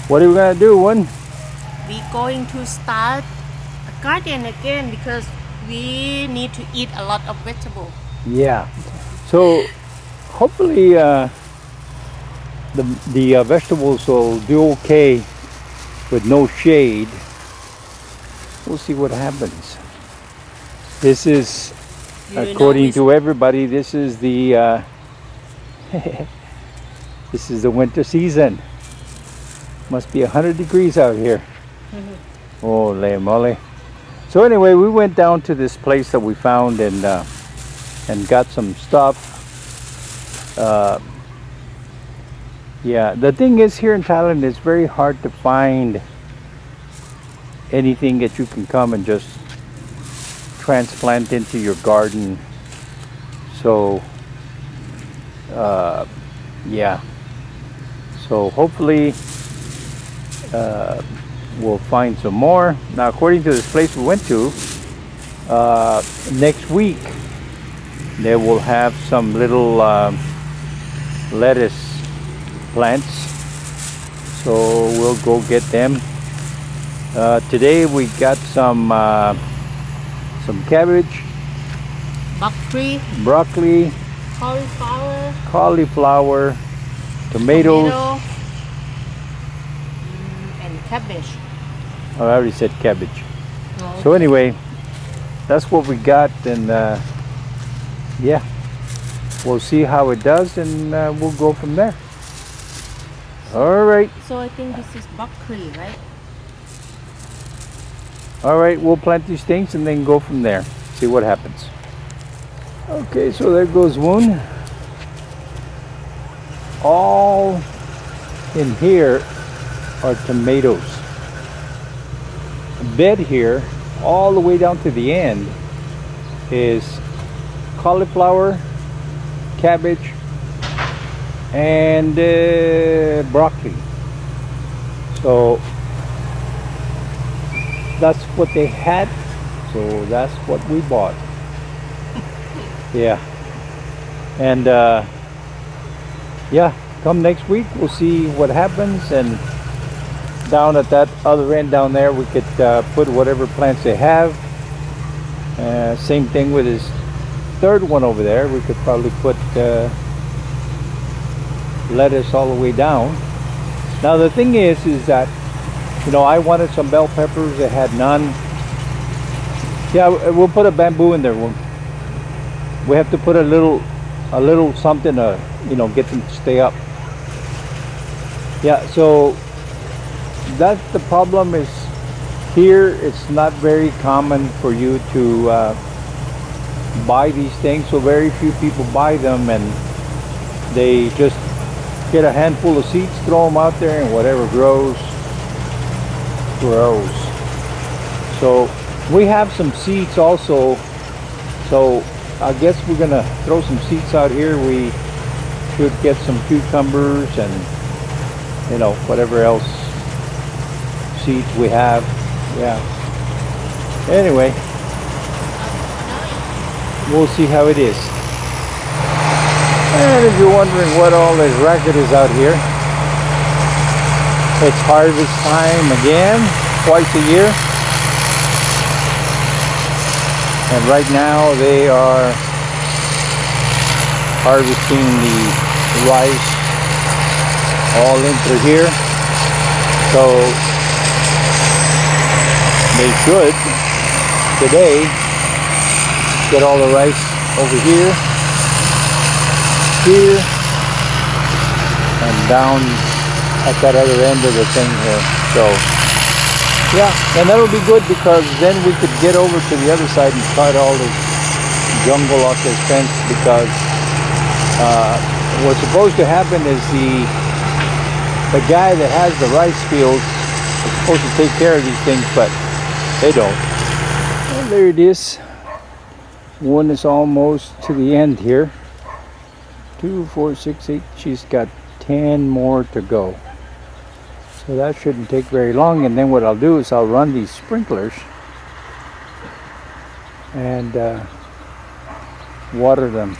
What are we gonna do, Woon? We're going to start a garden again because we need to eat a lot of vegetable. Yeah. So hopefully the vegetables will do okay with no shade. We'll see what happens. This is, You know according which to everybody, this is the this is the winter season. Must be 100 degrees out here. Holy moly. So anyway, we went down to this place that we found and got some stuff. Yeah, the thing is here in Thailand, it's very hard to find anything that you can come and just transplant into your garden. So yeah, so hopefully we'll find some more. Now, according to this place we went to, next week they will have some little lettuce plants, so we'll go get them. Today we got some cabbage, broccoli, cauliflower, tomatoes. tomato, and cabbage. Oh, I already said cabbage. No. So anyway, that's what we got, and yeah, we'll see how it does, and we'll go from there. All right, So I think this is broccoli, right? all right, we'll plant these things and then go from there. See what happens. Okay, so there goes Woon. All in here are tomatoes. Bed here, all the way down to the end, is cauliflower, cabbage, and broccoli. So that's what they had, so that's what we bought. Yeah, and yeah, come next week we'll see what happens, and down at that other end down there we could put whatever plants they have. Same thing with this third one over there, we could probably put lettuce all the way down. Now the thing is that, you know, I wanted some bell peppers, they had none. Yeah, we'll put a bamboo in there. We have to put a little something to, you know, get them to stay up. Yeah, so that's the problem. Is here it's not very common for you to buy these things, so very few people buy them, and they just get a handful of seeds, throw them out there, and whatever grows. So we have some seeds also, so I guess we're gonna throw some seeds out here. We should get some cucumbers and, you know, whatever else seeds we have. Yeah, anyway, we'll see how it is. And if you're wondering what all this racket is out here, it's harvest time again, twice a year. And right now they are harvesting the rice all in through here. So they should today get all the rice over here, and down at that other end of the thing here. So yeah, and that'll be good, because then we could get over to the other side and cut all this jungle off this fence, because what's supposed to happen is the guy that has the rice fields is supposed to take care of these things, but they don't. And there it is. One is almost to the end here. 2, 4, 6, 8. She's got 10 more to go. So that shouldn't take very long, and then what I'll do is I'll run these sprinklers and water them.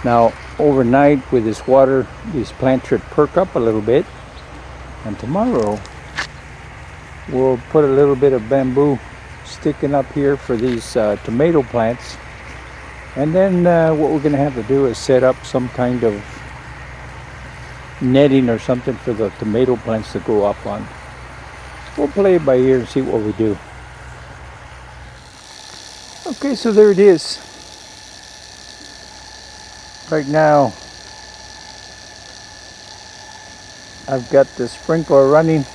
Now overnight with this water, these plants should perk up a little bit, And tomorrow we'll put a little bit of bamboo sticking up here for these tomato plants. And then what we're going to have to do is set up some kind of netting or something for the tomato plants to go up on. We'll play it by ear and see what we do. Okay, so there it is. Right now I've got the sprinkler running.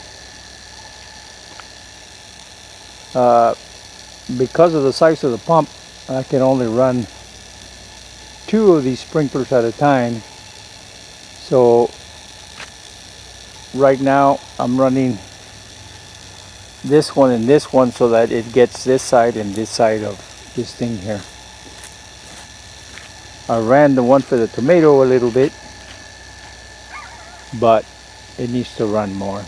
Because of the size of the pump, I can only run 2 of these sprinklers at a time. So right now I'm running this one and this one so that it gets this side and this side of this thing here. I ran the one for the tomato a little bit, but it needs to run more.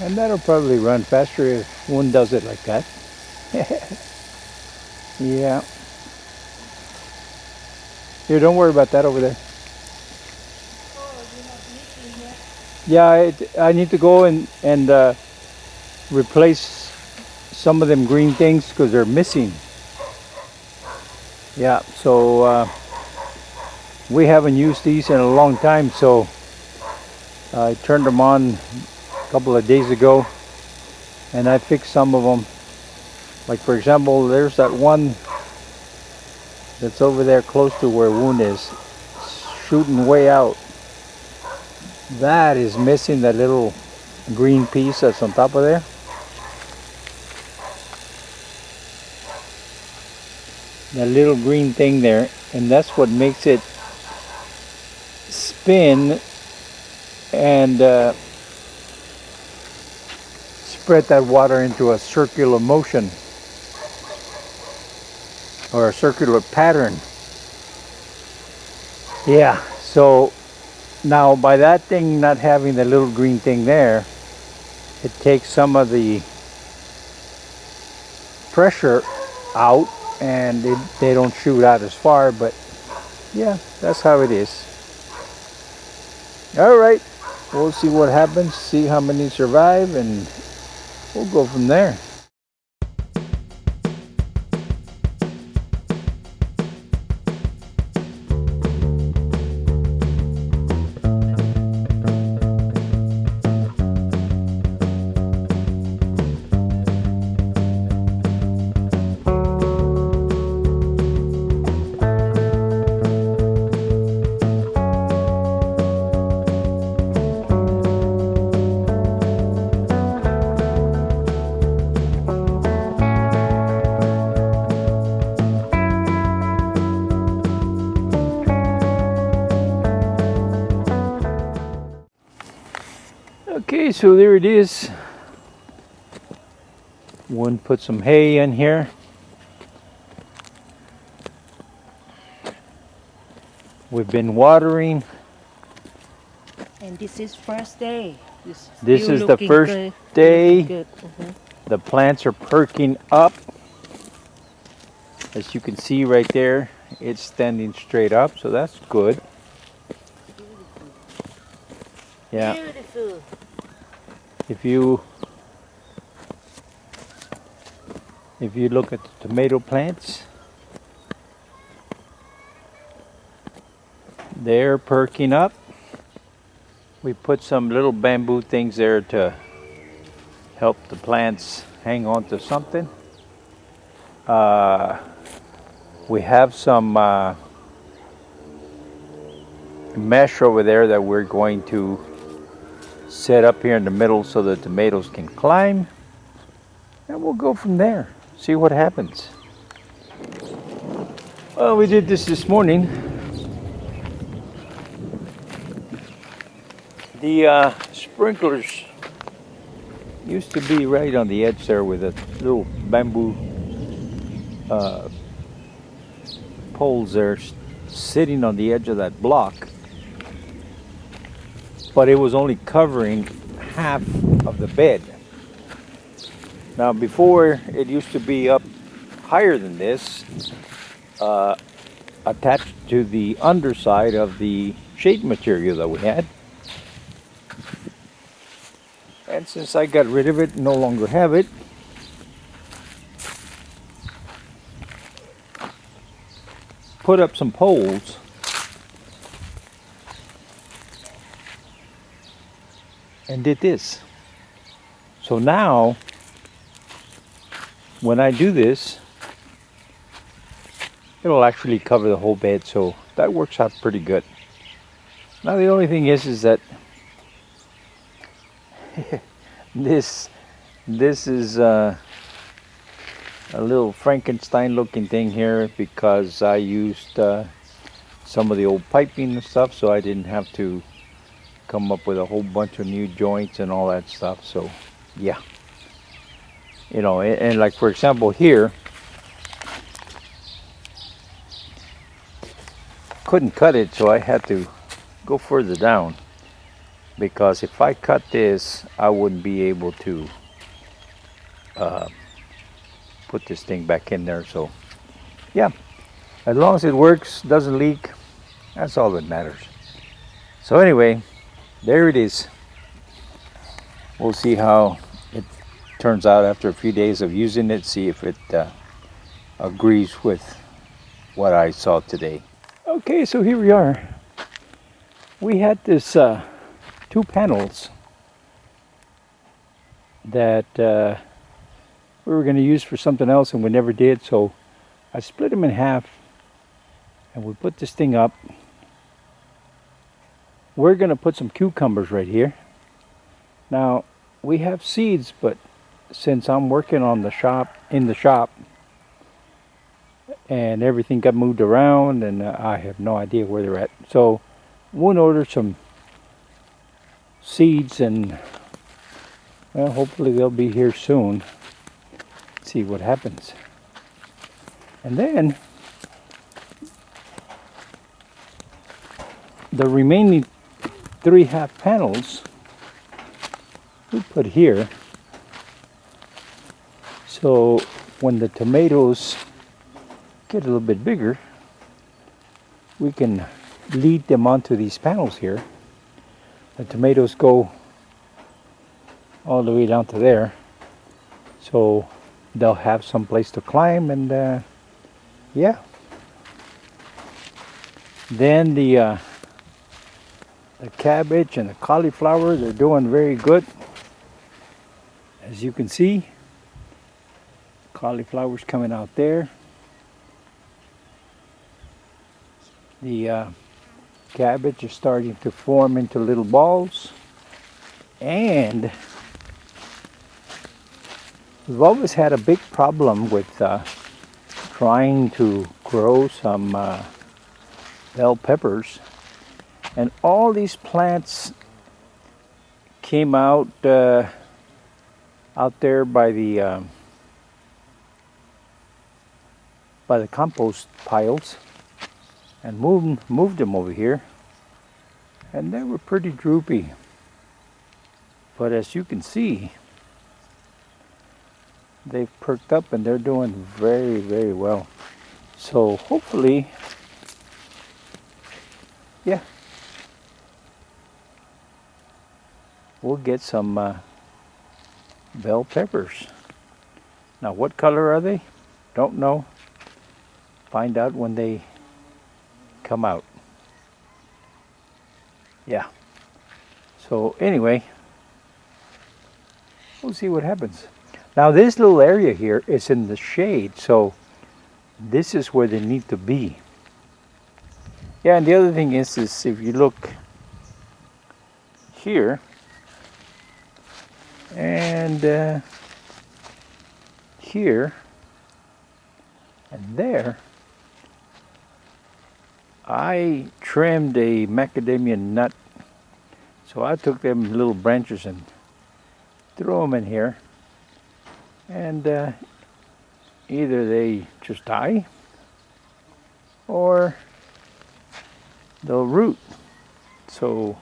And that'll probably run faster if one does it like that. Yeah. Here, don't worry about that over there. Oh, you're not leaking yet? Yeah, I need to go and replace some of them green things because they're missing. Yeah, so we haven't used these in a long time, so I turned them on a couple of days ago and I fixed some of them. Like for example, there's that one that's over there close to where Woon is, shooting way out. That is missing that little green piece that's on top of there. That little green thing there, and that's what makes it spin and spread that water into a circular motion or a circular pattern. Yeah, so now by that thing not having the little green thing there, it takes some of the pressure out and they don't shoot out as far, but yeah, that's how it is. All right, we'll see what happens, see how many survive, and we'll go from there. Okay, so there it is. Woon put some hay in here. We've been watering. And this is first day. This is the first day. The plants are perking up. As you can see right there, it's standing straight up, so that's good. Yeah. Beautiful. If you look at the tomato plants, they're perking up. We put some little bamboo things there to help the plants hang on to something. We have some mesh over there that we're going to set up here in the middle so the tomatoes can climb, and we'll go from there, see what happens. Well, we did this morning. The sprinklers used to be right on the edge there with a little bamboo poles there sitting on the edge of that block, but it was only covering half of the bed. Now before, it used to be up higher than this, attached to the underside of the shade material that we had. And since I got rid of it, no longer have it, put up some poles and did this. So now, when I do this, it'll actually cover the whole bed, so that works out pretty good. Now the only thing is that this is a little Frankenstein looking thing here because I used some of the old piping and stuff, so I didn't have to come up with a whole bunch of new joints and all that stuff. So yeah, you know, and like for example here, couldn't cut it, so I had to go further down, because if I cut this, I wouldn't be able to put this thing back in there. So yeah, as long as it works, doesn't leak, that's all that matters. So anyway, there it is. We'll see how it turns out after a few days of using it, see if it agrees with what I saw today. Okay, so here we are. We had this 2 panels that we were going to use for something else and we never did, so I split them in half and we put this thing up. We're going to put some cucumbers right here. Now we have seeds, but since I'm working on in the shop and everything got moved around and I have no idea where they're at, so Woon ordered some seeds and well, hopefully they'll be here soon. See what happens. And then the remaining 3 half panels we put here, so when the tomatoes get a little bit bigger, we can lead them onto these panels here. The tomatoes go all the way down to there, so they'll have some place to climb, and yeah. Then the cabbage and the cauliflower, they're doing very good. As you can see, cauliflower's coming out there. The cabbage is starting to form into little balls, and we've always had a big problem with trying to grow some bell peppers, and all these plants came out out there by the compost piles, and moved them over here, and they were pretty droopy. But as you can see, they've perked up and they're doing very, very well. So hopefully, yeah, we'll get some bell peppers. Now what color are they? Don't know. Find out when they come out. Yeah. So anyway, we'll see what happens. Now this little area here is in the shade, so this is where they need to be. Yeah, and the other thing is if you look here and here and there, I trimmed a macadamia nut. So I took them little branches and threw them in here, and either they just die or they'll root. So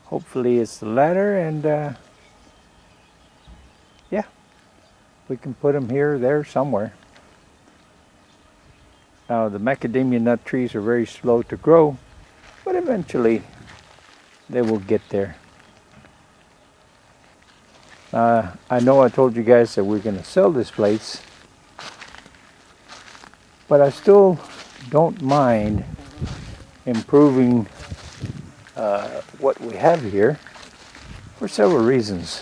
hopefully it's the latter, and yeah, we can put them here or there somewhere. Now the macadamia nut trees are very slow to grow, but eventually they will get there. I know I told you guys that we're going to sell this place, but I still don't mind improving what we have here for several reasons.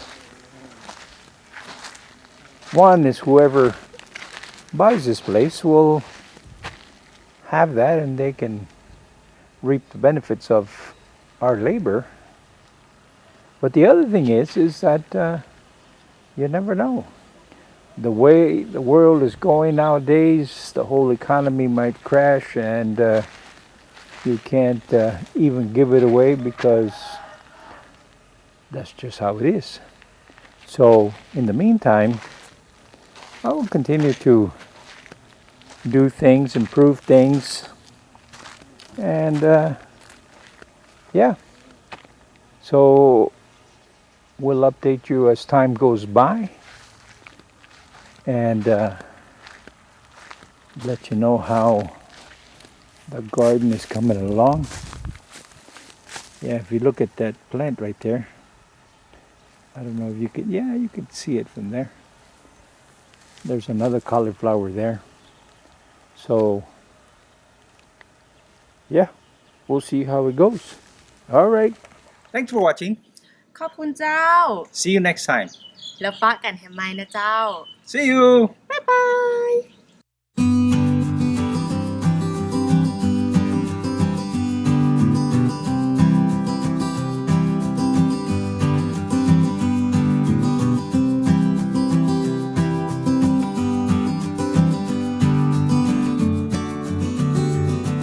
One is whoever buys this place will have that and they can reap the benefits of our labor. But the other thing is that you never know. The way the world is going nowadays, the whole economy might crash and you can't even give it away because that's just how it is. So in the meantime, I will continue to do things, improve things, and yeah. So we'll update you as time goes by and let you know how the garden is coming along. Yeah, if you look at that plant right there, I don't know if you can, yeah, you can see it from there. There's another cauliflower there. So, yeah, we'll see how it goes. All right. Thanks for watching. ขอบคุณเจ้า See you next time. แล้วปะกันแฮมไมนะเจ้า See you.บ๊ายบาย